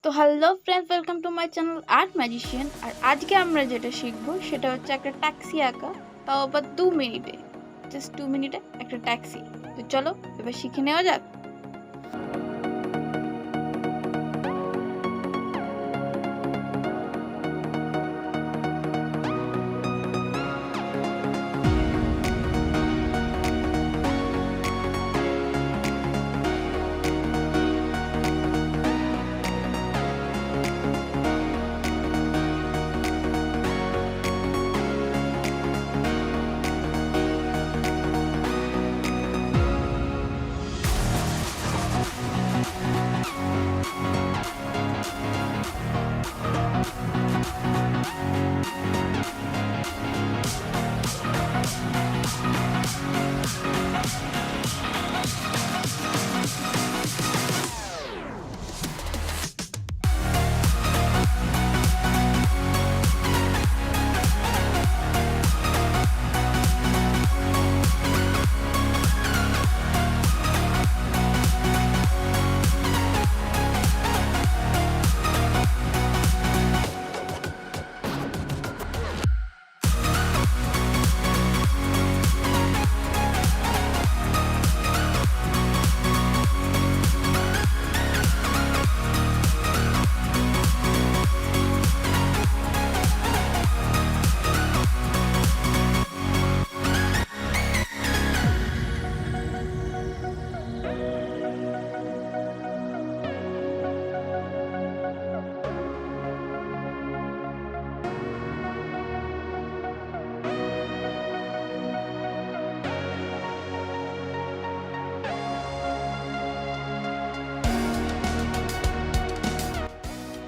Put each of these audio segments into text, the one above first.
তো hello friends, welcome to my channel art magician. আর আজকে আমরা যেটা শিখবো সেটা হচ্ছে একটা ট্যাক্সি আঁকা, তাও আবার 2 মিনিটে, জাস্ট 2 মিনিটে একটা ট্যাক্সি। তো চলো এবার শিখে নেওয়া যাক।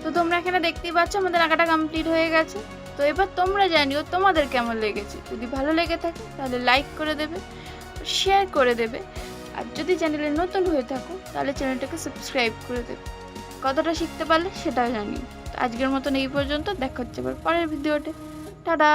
তো তোমরা এখানে দেখতেই পাচ্ছ আমাদের আঁকাটা কমপ্লিট হয়ে গেছে। তো এবার তোমরা জানিও তোমাদের কেমন লেগেছে। যদি ভালো লেগে থাকে তাহলে লাইক করে দেবে, শেয়ার করে দেবে। আর যদি চ্যানেলে নতুন হয়ে থাকো তাহলে চ্যানেলটাকে সাবস্ক্রাইব করে দেবে। কতটা শিখতে পারলে সেটাও জানিও। তো আজকের মতন এই পর্যন্ত, দেখা হচ্ছে আবার পরের ভিডিওতে। টাটা।